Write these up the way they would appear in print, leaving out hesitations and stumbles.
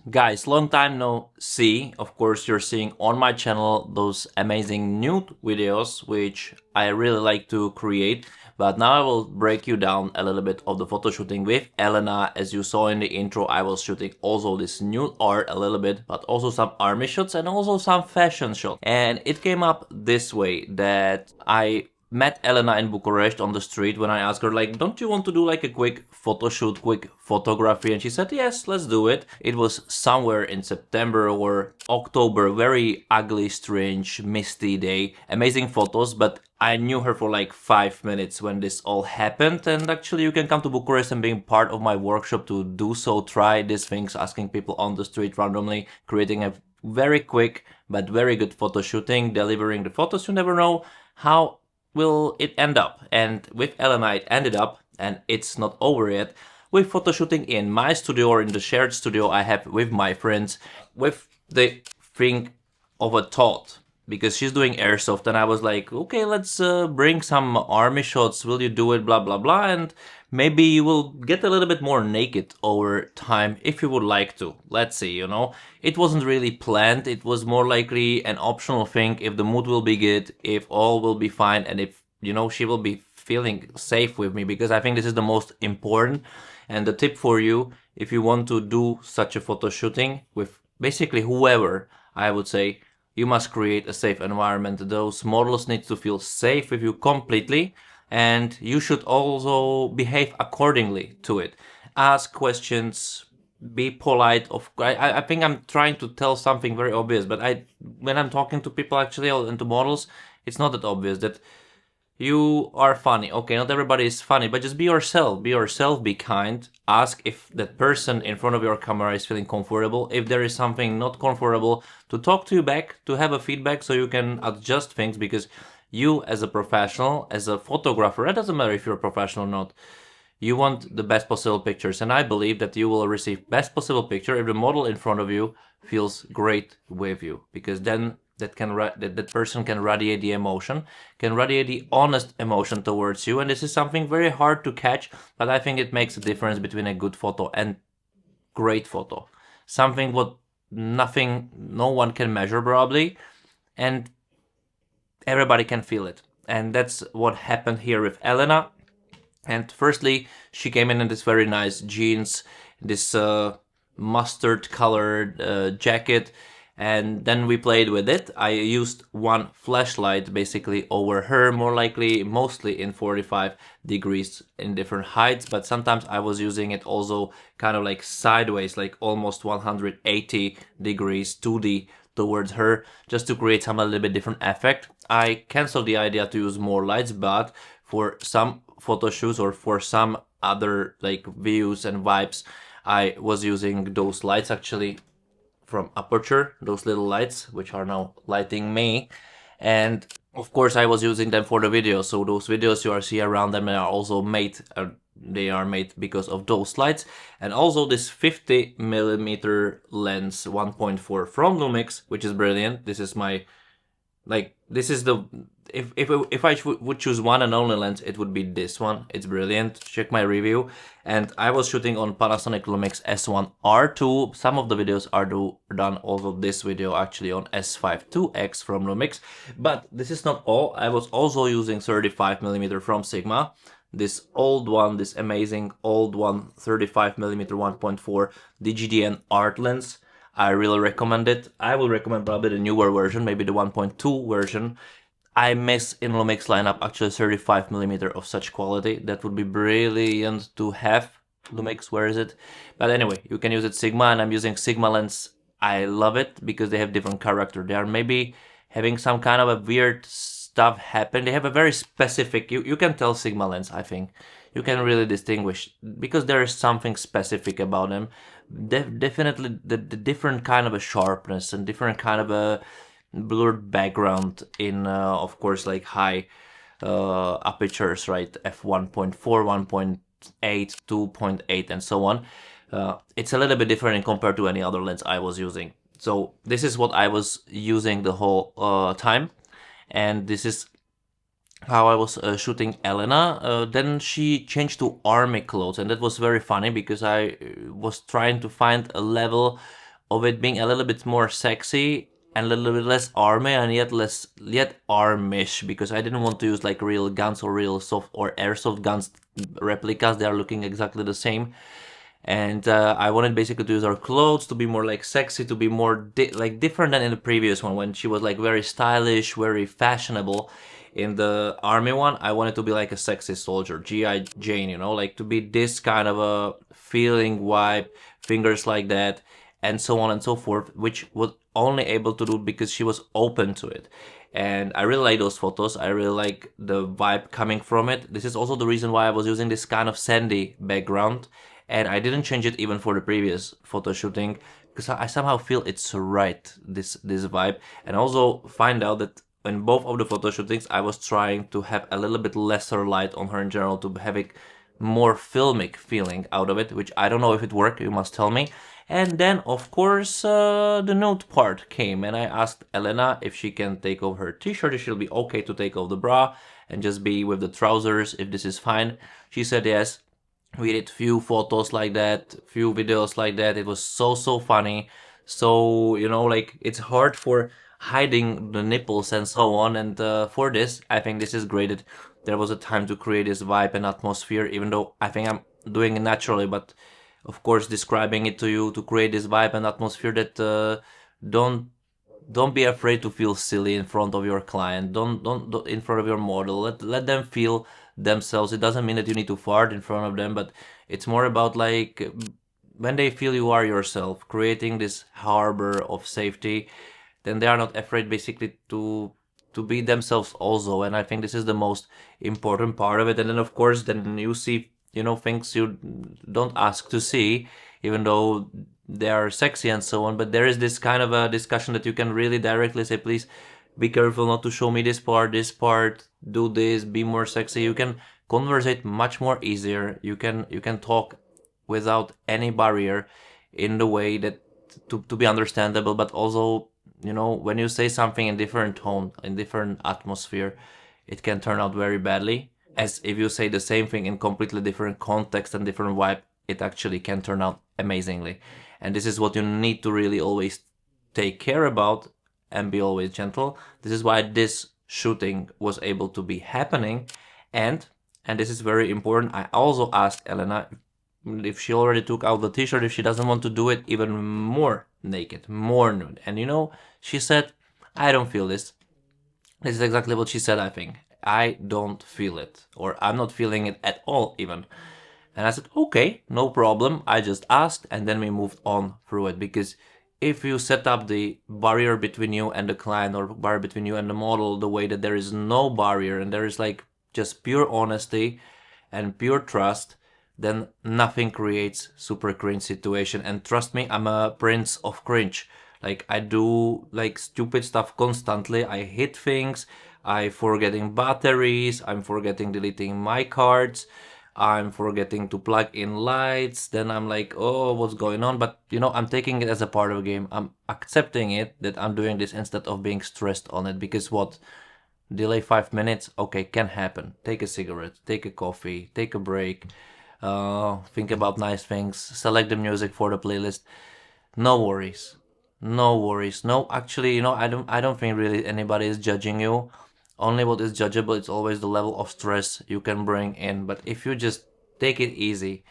Guys, long time no see. Of course, you're seeing on my channel those amazing nude videos, which I really like to create. But now I will break you down a little bit of the photo shooting with Elena. As you saw in the intro, I was shooting also this nude art a little bit, but also some army shots and also some fashion shots. And it came up this way that I met Elena in Bucharest on the street when I asked her, like, don't you want to do like a quick photo shoot, quick photography? And she said, yes, let's do it. It was somewhere in September or October, very ugly, strange, misty day. Amazing photos, but I knew her for like 5 minutes when this all happened. And actually you can come to Bucharest and being part of my workshop to do so, try these things, asking people on the street randomly, creating a very quick but very good photo shooting, delivering the photos. You never know how will it end up. And with Elena it ended up, and it's not over yet, with photo shooting in my studio or in the shared studio I have with my friends, with the thing of a thought, because she's doing airsoft and I was like, okay, let's bring some army shots, will you do it, blah blah blah, and maybe you will get a little bit more naked over time if you would like to. Let's see, you know. It wasn't really planned, it was more likely an optional thing if the mood will be good, if all will be fine, and if, you know, she will be feeling safe with me, because I think this is the most important. And the tip for you, if you want to do such a photo shooting with basically whoever, I would say, you must create a safe environment. Those models need to feel safe with you completely, and you should also behave accordingly to it. Ask questions, be polite. I think I'm trying to tell something very obvious, but when I'm talking to people actually and to models, it's not that obvious that you are funny. Okay, not everybody is funny, but just be yourself. Be yourself, be kind. Ask if that person in front of your camera is feeling comfortable. If there is something not comfortable, to talk to you back, to have a feedback so you can adjust things, because you as a professional, as a photographer, it doesn't matter if you're a professional or not, you want the best possible pictures. And I believe that you will receive best possible picture if the model in front of you feels great with you, because then that person can radiate the emotion, can radiate the honest emotion towards you. And this is something very hard to catch, but I think it makes a difference between a good photo and great photo. Something what no one can measure probably, and everybody can feel it. And that's what happened here with Elena. And firstly, she came in this very nice jeans, this mustard colored jacket, and then we played with it. I used one flashlight basically over her, more likely mostly in 45 degrees in different heights, but sometimes I was using it also kind of like sideways, like almost 180 degrees 2D towards her, just to create some a little bit different effect. I canceled the idea to use more lights, but for some photo shoots or for some other like views and vibes, I was using those lights actually from Aperture, those little lights, which are now lighting me. And of course I was using them for the video, so those videos you are see around them are also made, they are made because of those lights. And also this 50mm lens 1.4 from Lumix, which is brilliant. This is my, like, this is the, if I would choose one and only lens, it would be this one. It's brilliant. Check my review. And I was shooting on Panasonic Lumix S1R2. Some of the videos are done also this video actually on S5 2X from Lumix. But this is not all. I was also using 35mm from Sigma. This old one, this amazing old one, 35mm 1.4 DGDN art lens. I really recommend it. I will recommend probably the newer version, maybe the 1.2 version. I miss in Lumix lineup actually 35mm of such quality. That would be brilliant to have. Lumix, where is it? But anyway, you can use it Sigma, and I'm using Sigma lens. I love it because they have different character. They are maybe having some kind of a weird stuff happen. They have a very specific, you can tell Sigma lens, I think. You can really distinguish because there is something specific about them. Definitely the different kind of a sharpness and different kind of a blurred background in of course like high apertures, right? f1.4, 1.8, 2.8 and so on. It's a little bit different compared to any other lens I was using. So this is what I was using the whole time, and this is how I was shooting Elena. Then she changed to army clothes, and that was very funny because I was trying to find a level of it being a little bit more sexy and a little bit less army and yet armish, because I didn't want to use like real guns or real soft or airsoft guns replicas. They are looking exactly the same. And I wanted basically to use her clothes to be more like sexy, to be more like different than in the previous one when she was like very stylish, very fashionable. In the army one, I wanted to be like a sexy soldier, G.I. Jane, you know, like to be this kind of a feeling vibe, fingers like that, and so on and so forth, which was only able to do because she was open to it. And I really like those photos. I really like the vibe coming from it. This is also the reason why I was using this kind of sandy background, and I didn't change it even for the previous photo shooting because I somehow feel it's right, this vibe. And also find out that in both of the photo shootings I was trying to have a little bit lesser light on her in general to have a more filmic feeling out of it, which I don't know if it worked, you must tell me. And then of course the nude part came, and I asked Elena if she can take off her t-shirt, if she'll be okay to take off the bra and just be with the trousers, if this is fine. She said yes. We did few photos like that, few videos like that. It was so funny. So, you know, like it's hard for hiding the nipples and so on. And for this, I think this is great that there was a time to create this vibe and atmosphere, even though I think I'm doing it naturally, but of course describing it to you to create this vibe and atmosphere that don't don't be afraid to feel silly in front of your client. Don't in front of your model. Let them feel themselves. It doesn't mean that you need to fart in front of them, but it's more about like when they feel you are yourself, creating this harbor of safety, then they are not afraid basically to be themselves also. And I think this is the most important part of it. And then of course then you see, you know, things you don't ask to see, even though they are sexy and so on, but there is this kind of a discussion that you can really directly say, please be careful not to show me this part, do this, be more sexy. You can conversate much more easier. You can talk without any barrier in the way that to be understandable, but also, you know, when you say something in different tone, in different atmosphere, it can turn out very badly. As if you say the same thing in completely different context and different vibe, it actually can turn out amazingly. And this is what you need to really always take care about and be always gentle. This is why this shooting was able to be happening. And this is very important, I also asked Elena if she already took out the t-shirt, if she doesn't want to do it even more naked, more nude. And you know, she said, I don't feel this. This is exactly what she said, I think. I don't feel it, or I'm not feeling it at all even. And I said, okay, no problem. I just asked, and then we moved on through it. Because if you set up the barrier between you and the client, or barrier between you and the model, the way that there is no barrier and there is like just pure honesty and pure trust, then nothing creates super cringe situation. And trust me, I'm a prince of cringe. Like I do like stupid stuff constantly. I hit things, I'm forgetting batteries, I'm forgetting deleting my cards, I'm forgetting to plug in lights, then I'm like, oh, what's going on? But you know, I'm taking it as a part of the game. I'm accepting it that I'm doing this instead of being stressed on it, because what? Delay 5 minutes? Okay, can happen. Take a cigarette, take a coffee, take a break, think about nice things, select the music for the playlist. No worries. No worries. No, actually, you know, I don't think really anybody is judging you. Only what is judgeable is always the level of stress you can bring in. But if you just take it easy,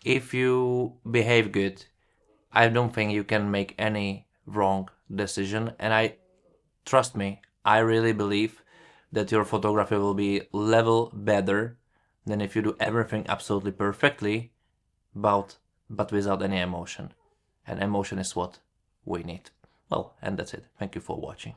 if you behave good, I don't think you can make any wrong decision. And trust me, I really believe that your photography will be level better than if you do everything absolutely perfectly, but without any emotion. And emotion is what we need. Well, and that's it. Thank you for watching.